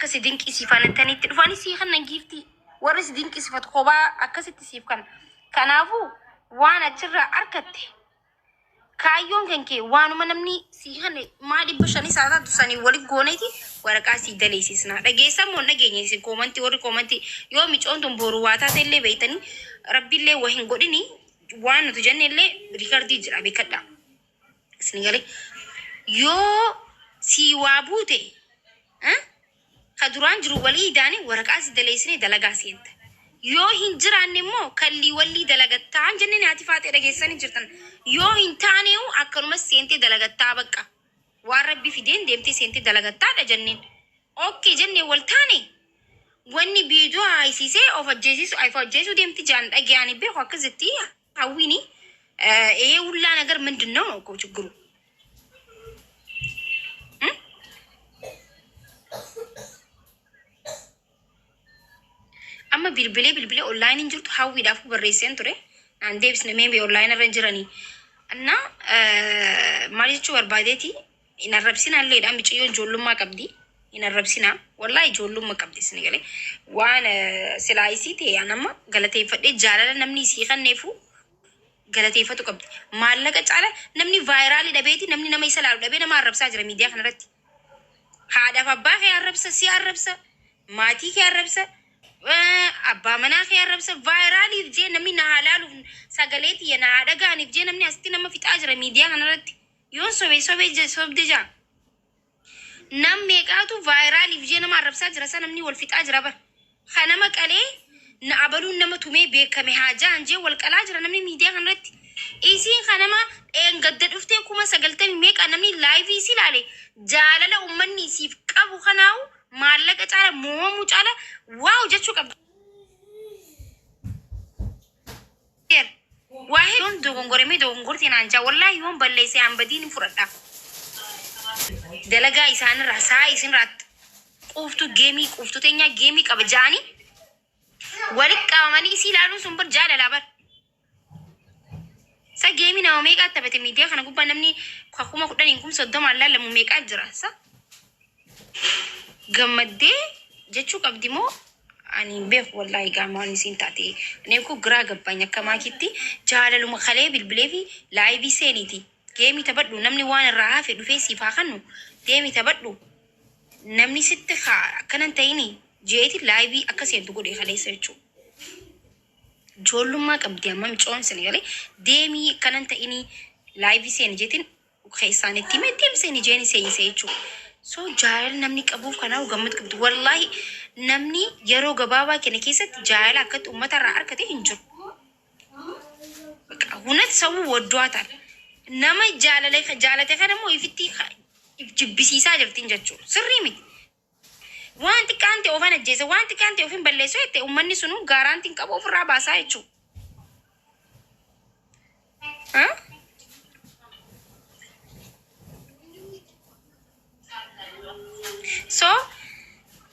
akkasi dinqisiifan tanitti dhufani si kana gifti warri si dinqisiifatu kophaa akkasitti siif kan kanaafu waan achirraa argatte kaayyoon kenkee waanuma namni si kana maa 500 saataa tusanii wali gooneeti waraqaa si daleessisna dhageessamoo dhageenye si komanti warri komanti yoo micoon tun boru waataa illee beeytanii rabbiillee wahin godhini waan nuti jennellee riikardii jira beekadha isni yoo si waa buute kaduraan jiru walii daani waraqaa si daleessine dalagaa seenta yoo hin jiraanne immoo kalli walii dalagattaa jennee ati faatee dhageessanii jirtan yoo hin taaneewu akkanuma seentee dalagattaa bakka waan rabbi fideen deemtee seentee dalagattaadha jenneen okay jennee wal taane wanni biidoo haayisisee of ajjeesuu deemti jaan dhageeyanii beeku akkasitti hawwini hullaa ነገር ምንድነው ነው እኮ ችግሩ amma bilbile online injirtu hawwi dafu barreesen ture and devs ne maybe online arrangerani anna marichu barbaadeti in arabsina leeda miciyon jollumma qabdi in arabsina wallahi jollumma qabdi sinigale waan silaayisi te anama galateeffadhe jaalala namni si xanneefu galateeffatu qabdi maallaqa caala namni viral dhabeeti namni nama isa laalu dhabe nama arabsaa jira miidiyaa kanarratti haadha abbaa kee arabsa si arabsa maatii kee arabsa abba mana kee arabsa viral je namni na halalu sagaleeti yana dhagaaniif je namni asti nama fixaa jira miidiyaa kanarratti yoon sobde ja nam meeqaatu viral je nama arabsaa jira sa namni wal fixaa jira bar khanama qalee na abaluun nama tumee beekame haajaa anje wal qalaa jira namni miidiyaa kanarratti isiin khanama gadda dhuftee kuma 90 meeqa namni live isi laale jaalala ummanni siif qabu kanaawu maallaqa caala moomu caala waaw jechuu qabdi wahe yon dogongorti nanja wallahi yon balleesse ambadiin furadha dalagaa isaan rasaa isin rat quftu geemii quftu teenya geemii qaba jaani walitti qabamanii isii ilaaluun sun bar jaalala bar sa geemii nama meeqaa taphate miidiyaa kana gubbaa namni kakuma 10,000 laalamu meeqaa jira sa gammadee jechuu qabdi moo ani beek wallahi gaamaan isin taate neeku giraa gabbanya akkama kitti jaalaluma khalee bilbilee fi live seeniti geemii tabadhu namni waan irraa hafe dhufee siifaa kannu deemii tabadhu namni sitti kanan ta'ini jeeti live akka seentu godhe khaleessa jechuu joollummaa qabdi amma micoon sini galee deemii kanan ta'ini live seen jeetin keessaanitti mee deemseeni jeeni seeyise jechuu so jaalala namni qabuuf kanaa gammad qabdu wallahi namni yeroo gabaabaa kana keessatti jaalala akka ummata irraa argate hin jiru baka hunat sawu wadwaataan nama jaalate kana moo ifitti jibbisiisaa jirtiin jechuu sirrii miti wanti kaante ofan ajjeese wanti kaante ofin balleessoo itti ummanni sunu gaaraantiin qabu ofirraa baasaa jechuu so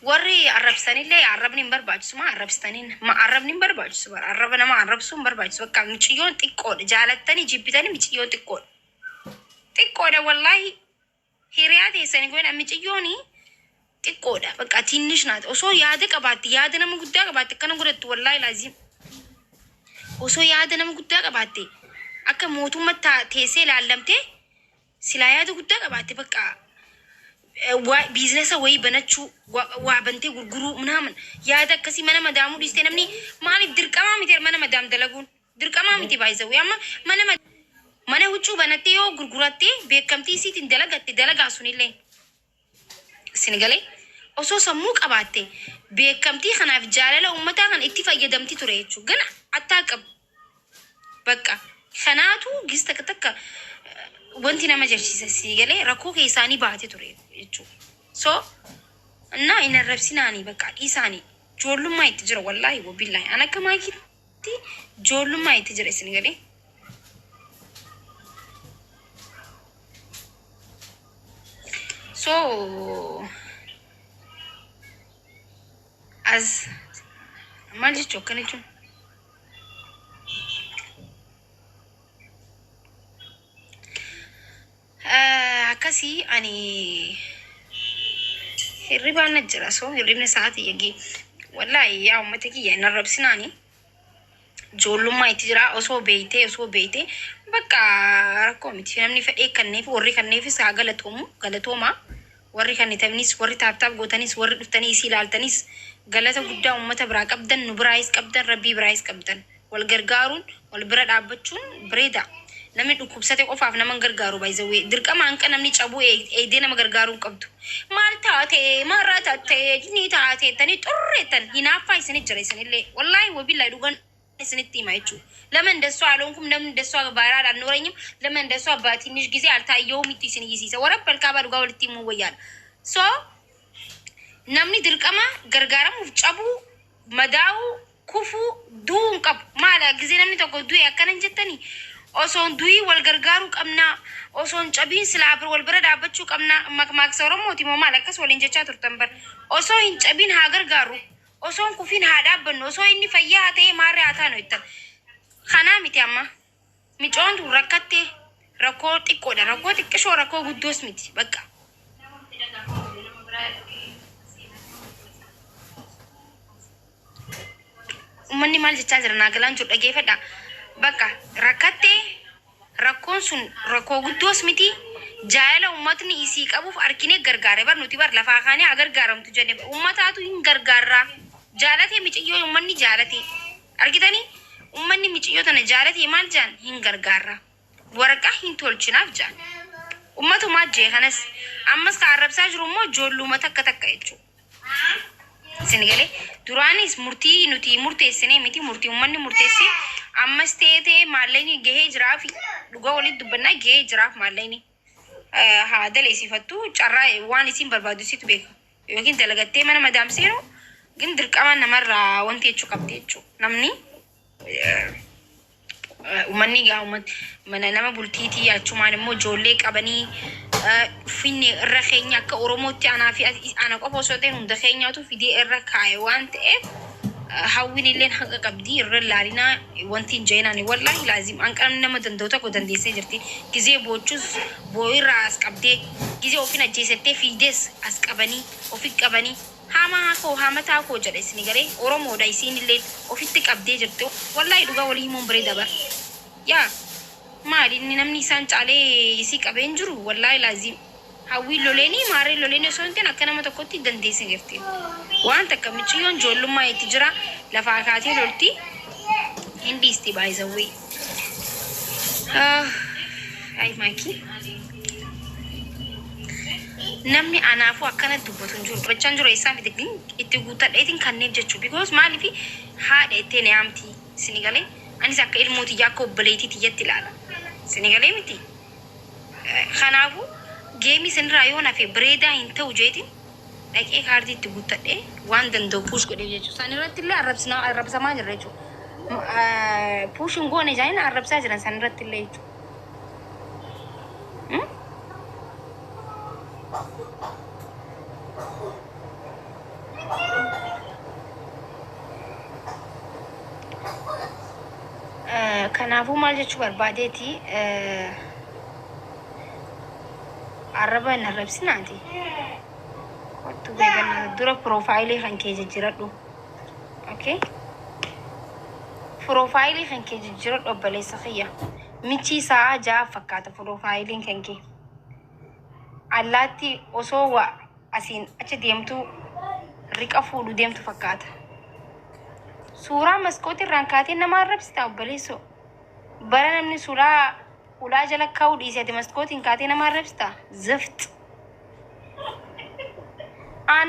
warri arabsanillee arabni barbaachisu ma arabstanin ma arabni barbaachisu bar araba nama arabsuun barbaachisu bakka miciyoon xiqqoodha jaalattanii jibbitanii miciyoon xiqqoodha wallahi hiriyaa teessanii goona miciyooni xiqqoodha bakka tinnish naat osoo yaada qabaatti yaada nama guddaa qabaatti akkana godhattu wallahi laazim osoo yaada nama guddaa qabaatti akka mootummaa teessee ilaallamtee silaa yaada guddaa qabaatti bakka business way banachu wa bante gurguru mnaman yaada kasi mana madamu diste namni mali dirqama miti mana madam dalagun dirqama miti bayzaw yamma mana huccu banate yo gurguratte beekamti sitin dalaga sunille sinigale oso sammu qabatte beekamti khanaaf jaalala ummata kan itti fayyadamti ture jechu gana attaqab bakka khanaatu gistakataka wanti nama jarchisa sigale rakoo keessaanii baate ture jechu so na ina rabsinaani bakka isaani joollummaa itti jira wallahi wabillahi ana kama kitti joollummaa itti jira sinigale so as mal jechu kanichu akasi ani hirribaan najjira soo hirribni sa'aatii yagi wallahi yaa ummata kiyya narrabsinaani ijoollummaa itti jira osoo beeytee bakka rakkoo miti namni fedhee kanneef warri kanneefis haa galatoomaa warri kannitaniis warri taaptaaf gootanis warri dhuftaniis ilaaltanis galata guddaa ummata biraa qabdan nu biraayis qabdan rabbii biraayis qabdan wal gargaaruun wal bira dhaabbachuun bareeda namni dhukkubsate qofaaf nama gargaaru baay'ee dirqama hanqa namni cabuu eedee nama gargaaruun qabdu maal taate maarraa taate ni taate tani xurreetan hinaaffaa isinit jira isinillee wallahi wabillahi dhugan isinitti hima jechuudha lama እንደሱ አልሆንኩም ለምን እንደሱ ባራል አልኖረኝም ለምን እንደሱ አባቲንሽ ጊዜ አልታየውም ይትይስን ይሲሰ ወረበል ካባ ዱጋ ወልቲ ሙወያል ሶ namni dirqama gargaaramuuf cabu madaa'u kufu duun qab maala gisee namni tokko du'e akkanan jettani osoon du'i wal gargaaru qabna osoon cabiin silaa wal bira dhaabbachuu qabna makmaaksa oromooti moo maal akkas waliin jechaa turtan bar osoo hin cabiin haa gargaaru osoon kufiin haa dhaabbannu osoo inni fayyaa ta'e maarree haa taanu jettan kanaa miti amma micoontu rakkatte rakkoo xiqqoodha rakkoo xiqqishoo rakkoo guddoos miti bakka ummanni maal jechaa jira naagalaan jiru dhageeffadha bakka rakkatte rakkoon sun rakkoo guddoos miti jaala ummatni isii qabuuf arkinee gargaare bar nuti bar lafaa kaanii agargaaramtu jenne ummataatu hin gargaarraa jaalatee miciyyoo ummanni jaalatee argitanii ummanni miciyyoo tana jaalatee maal jaan hin gargaarraa waraqaa hin tolchinaaf jaan ummatumaa jee kanas ammas ka arrabsaa jiru immoo ijoolluma takka jechuudha Senegalais duraanis murtii nuti murteessinee miti murtii ummanni murteessee ammas teetee maallayni gahee jiraaf dhugaa walitti dubbannaa gahee jiraaf maallayni haa daleessifattu carraa waan isin barbaadisitu beeka yookiin dalagattee mana madaamseenu gin dirqama namarraa wanti jechuu qabdi jechuu namni ummanni gaa mana nama bultiitii achumaan immoo ijoollee qabanii finne irra keenya akka oromootti anaa fi ana qofa osoo ta'e hunda keenyaatu fidee irra kaa'e waan ta'eef hawwiin illeen haqa qabdi irra laalinaa wanti hin jeenaani wallahi laazim anqam nama danda'u tokko dandeessee jirti gizee boochus boo'irraa as qabdee gizee ofiin ajjeesattee fiidees as qabanii ofi qabanii hamataa koo jedhe isin garee oromoodha isin illee ofitti qabdee jirtu wallahi dhugaa walii himuun bareeda bar yaa maali inni namni isaan caalee isii qabeen jiru wallahi laazim hawwii loleeni maaree loleeni osoo hin ta'in akka nama tokkotti dandeessee jirti waan takka miciyyoon ijoollummaa itti jira lafaa kaatee lolti hin dhiisti baay'isawwee ay makii namni anaafu akkana dubbatu jiru bachaan jiru isaan itti guutadheetiin kanneef jechuu because maalifi haadha itti neeyamti Senegalais anis akka ilmooti yakka obboleetiiti jetti ilaala Senegalais miti kanaafu geemii sinirraa yoo nafe bareedaa hin ta'u jeetiin dhaqee kaartii itti guutadhee waan danda'u puush godhee jechuu isaan irratti illee arrabsamaa jirra jechuu puush hin goone jaaniin arrabsaa jiran isaan irratti illee jechuu kanaafuu maal jechuu barbaadeeti arraba hin arrabsinaati kottu beekanna dura profaayilii kan kee jijjiiradhu okay profaayilii kan kee jijjiiradhu obbaleessa kiyya michi isaa jaa fakkaata profaayiliin kan kee allaatti osoo waa asiin achi deemtu riqa fuudhu deemtu fakkaata suuraa maskootii irraan kaatee nama arrabsita obbaleessoo bara namni suuraa ulaa jala kaa'uu dhiisee maskootiin kaatee nama arrabsita zift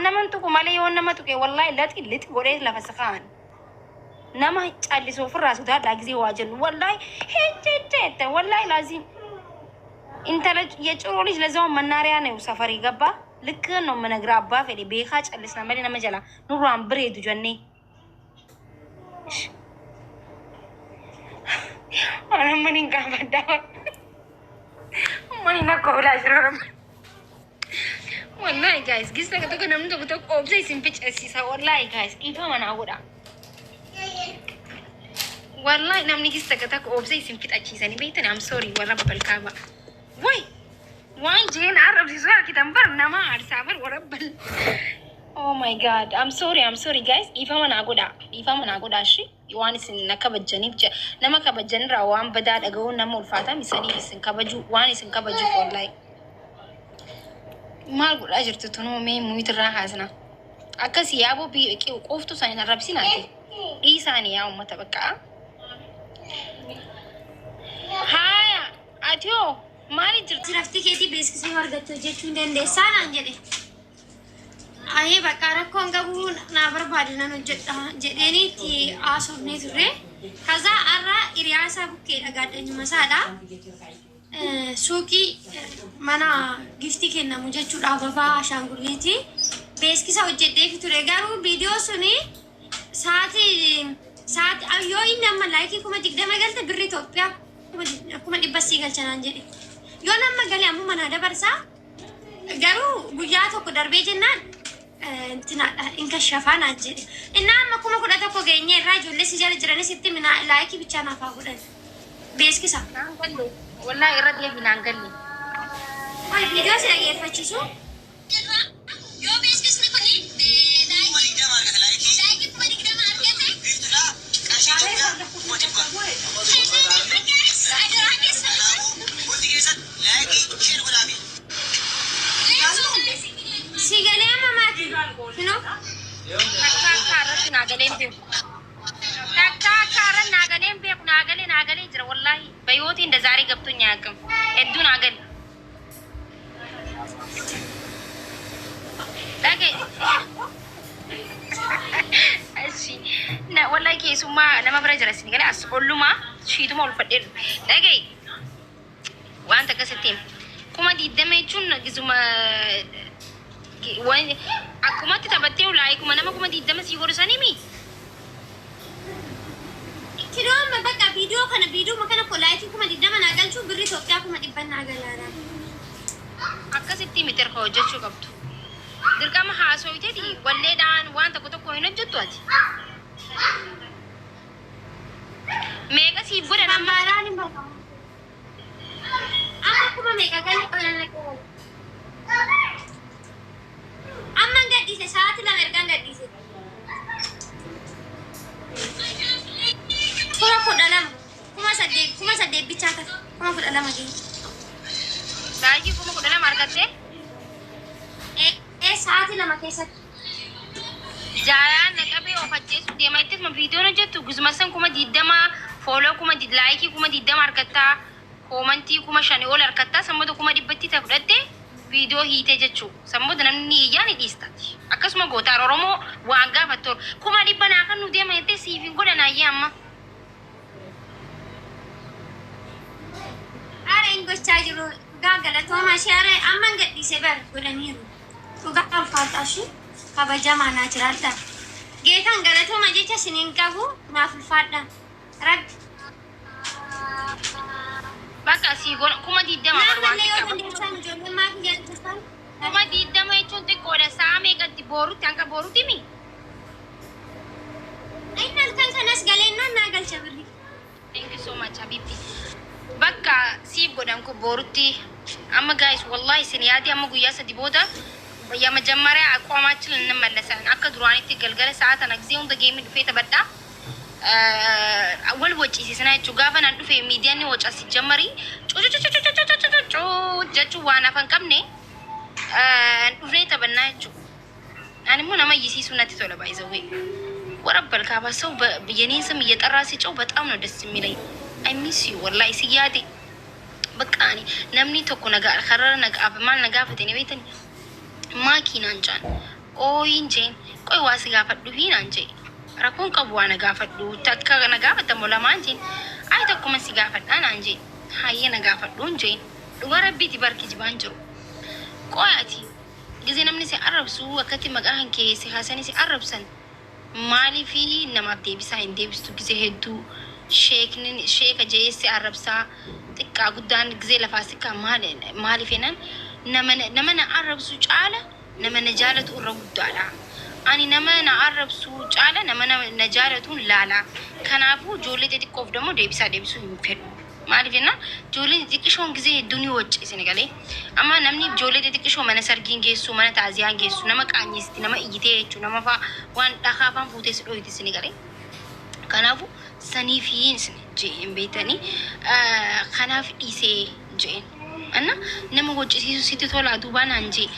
naman tuqu malee yoo nama tuqe wallahi lixi godhee lafa sakaan nama callisoo ofirraa sodaadhaa gisee waa jennu wallahi heecheecheette wallahi laazim intala የጭሮ ልጅ ለዛው መናሪያ ነው ሰፈሪ ገባ ልክ ነው መነግራ አባ ፈዴ ቤካ ጨልስና ማለ ነመ ጀላ ኑሯን ብሬዱ ጀኔ አረ ምን እንጋባዳ ማይና ኮላ ጅሮም ወላሂ ጋይስ ጊስ ተከተከ ነምን ተከተከ ኦብሴ ሲምፒጭ ሲሳ ወላሂ ጋይስ ኢፋ ማናውዳ ወላሂ ነምን ጊስ ተከተከ ኦብሴ ሲምፒጭ አቺሰኒ ቤተን አም ሶሪ ወረበል ካባ ወይ وان جين عرب سوى كده برنا ما عرسابر وربل. Oh my god, I'm sorry guys. Ifama na goda shi. Wani sin na kabajani bja. Nama kabajani rawan bada daga wannan mulfata misali sin kabaju wani sin kabaju wallahi. Mal goda jirtu tuno me muitra hasna. Akasi yabo bi ke qoftu sai na rabsi na ti. Isa ne ya ummata baka. Haya, atio mali jirtu rafti keti base kisi wargatto jechuun dandeessaa naan jedhe. Aye bakara konga bu na barbadi na jedeni ti asofne ture kaza arra iriasa bukke daga danyu masada suki mana gifti kenna mu jechu da baba shanguliti beski sa ujede fiture garu video suni saati ayo inna malaiki kuma digda magalta birri Ethiopia kuma dibasi galchanan jedi yo namma gali amu mana da barsa garu guyya tokko darbe jennan انتنا انك شافان اجري انما كما كنت اكو غني الراجل اللي سجل جراني ست من لايكي بيتشانا فاغودن بيس كيسا نانغلي والله يرد لي نانغلي اي فيديو سي يفچيسو يو بيس كيس نكوني لايكي لايكي كما ديكدا ماركت بيفتلا قاشي nagale jira wallahi bayoti inda zari gabtunya yakam eddu nagal dage ashi na wallahi ke suma nama barajara sinigale as olluma shiituma ol fadde dage wanta kasetim kuma diddame chun gizuma wani akuma tabatte ulai kuma nama kuma diddame si gorsanimi كلهم بقى فيديو كان فيديو ما كان كولايتي كما ديدما ناقل شو بري توقيا كما ديبان ناقل akka sitti meter hojjechuu qabdu dirqama haasoyteeti walleedhaan waan tokko tokko hin hojjettu ati meeqa siif godha nammaadhaan hin barbaadu amma kuma meeqa gali amma gadhiise sa'aati lama ergaan gadhiise kuma saddeet bichaa kan kuma kudha lama gee saayii kuma kudha lama argatte sa'aati lama keessatti jaayaan naqabee ofacheessu deema ittis ma viidiyoon hojjettu guzumasan kuma diddama fooloo kuma laayikii kuma diddama argattaa koomantii kuma shanii ol argattaa sammooda kuma dhibbatti ta'e fudhatte viidiyoo hiitee jechuu sammooda namni iyyaa ni dhiistati akkasuma gootaan oromoo waan gaafattu kuma dhibba naa kan nu deema jettee siifin godhan ayyee amma gocha jiru gaagala tooma share amman gadhiise bar godhaniiru dhugaa alfaatashi kabajama na jiralta geetan galatoma jecha sinin qabu maaf ulfaadha rag baka si gon kuma diddama barwaaqi qaba kuma diddama jechuun xiqqoodha saamee gatti boorutti hanqa boorutti mi innal kan sanas galeennan naa galcha birri thank you so much habibti bakka siif godhan ko boorutti amma guys wallahi siniyati amma guyyaa sadi booda ya majammariya aqwaamaችን እንመለሳለን akka duraanitti galgala sa'aatan agzee hunda geemii dhufee tabadha wal wacciisisna jechuu gaafa nan dhufe miidiyaan waccaasi jammari jechuu waan afan qabne dhufee tabannaa jechuu ani immoo nama yisiisuu natti tola baay'isawee warabbal kaaba ሰው የኔን ስም እየጠራ ሲጮህ በጣም ነው ደስ የሚለኝ I miss you wallahi siyaade bakani namni tokko naga kharara naga afmal naga fatini beetani makii nanjaan ooyinjeen qoy waasi gaafadhu hiinanje rakon qabu waa naga fadhu takka naga fatamu lamaanjeen ay tokko man si gaafadhaan anje hayye naga fadhu njeen dhuga rabbiti barki jibaan jiru qoyati gize namni si arabsu wakati magahan ke si hasani si arabsan malifi namaaf deebisaa hin deebistu gize hedduu sheeka jeesse arabsaa xiqqaa guddaan gizee lafaasika maalifenan nama na arabsu caala nama na jaalatu irra guddaadha ani nama na arabsu caala nama na jaalatuun laala kanaafuu ijoollee xixiqqoof ደግሞ deebisuu hin fedhu maaliifina ijoolleen xixiqqoon gisee dunii wacci isin galee amma namni ijoollee xixiqqoo mana sargiin geessu mana taaziyaan geessu nama qaanyisti nama iyyitee jechuun nama waan dhaqaafaan fuutee si dhoyti isin galee kanaafu sanii fi isin jeen beetanii kanaaf dhiisee jeen anna nama wajjisiisu sitti tola duubaan anjee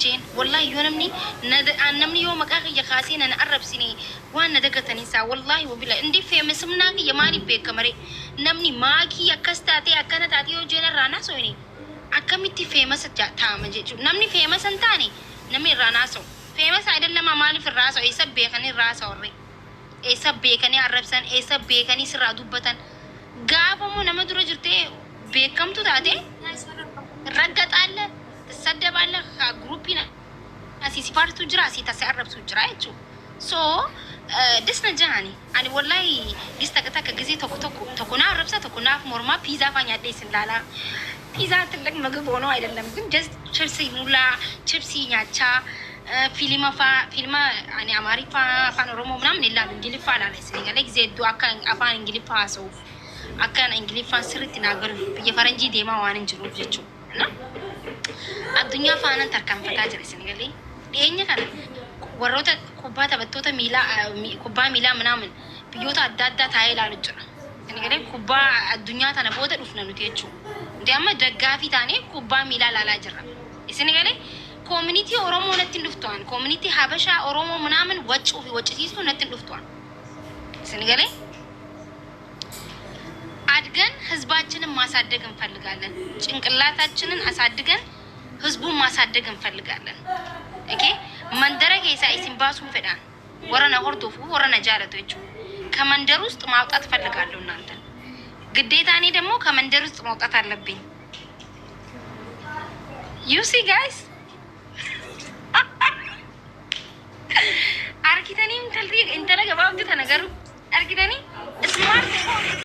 jeen wallahi yoo namni yoo maqaa kiyya kaasee nan arrabsine waan na dagatanii saa wallahi wabila indi feemisumnaa kiyya maaliif beekamare namni makii akkas taatee akkana taatee yoo jeen irraa sooni akkamitti famous taama jechuun namni famous hin taane namni irraa naasoo famous ayidallama maaliif irraa soo isa beekanii irraa soorre isa beekanii arrabsan isa beekanii sirraa dubbatan gaafamu nama dura jirtee beekamtu taate raggaxaalla saddabaalla gruupina asisi partu jira asii tase arrabsu jira jechuun so disna jahani ani wallahi distakata giዜ tokko na arrabsa tokko naaf morma pizza fa nyaadde sin lala pizza ትልቅ ምግብ ሆኖ አይደለም ግን just chips ሙላ chips nyaቻ ፊልማ አኔ አማሪፋ አፋን ኦሮሞ ምናምን ይላል እንግሊፋ አላለ ሲገለ ጊዜ ዱ አፋን እንግሊፋ ሰው አካን እንግሊፋ ስርት ናገር የፈረንጂ ዴማ ዋን እንጅሩ ጀቹ እና አዱኛ ፋናን ተርከንፈታ ጅረ ሲገለ ዴኛ ካለ ወሮተ ኩባ ተበቶተ ሚላ ኩባ ሚላ ምናምን ብዮታ አዳዳ ታይላል ጅራ ሲገለ ኩባ አዱኛ ተነቦተ ዱፍነኑ ጀቹ እንዲያማ ደጋፊ ታኔ ኩባ ሚላ ላላ ጅራ ሲገለ ኮሚኒቲ ኦሮሞ ነትን ዱፍቷን ኮሚኒቲ ሀበሻ ኦሮሞ ምናምን ወጭ ሲሱ ነትን ዱፍቷን ሲገለ አድገን ህዝባችንን ማሳደግ እንፈልጋለን ጭንቅላታችንን አሳድገን ህዝቡን ማሳደግ እንፈልጋለን ኦኬ መንደረ ከይሳይ ሲምባሱ ፈዳን ወረና ሆርዶፉ ወረና ጃለቶቹ ከመንደር ውስጥ ማውጣት ፈልጋለሁ እናንተ ግዴታኔ ደግሞ ከመንደር ውስጥ ማውጣት አለብኝ you see guys arkitani intala gabaabdu tanagaru arkitani smart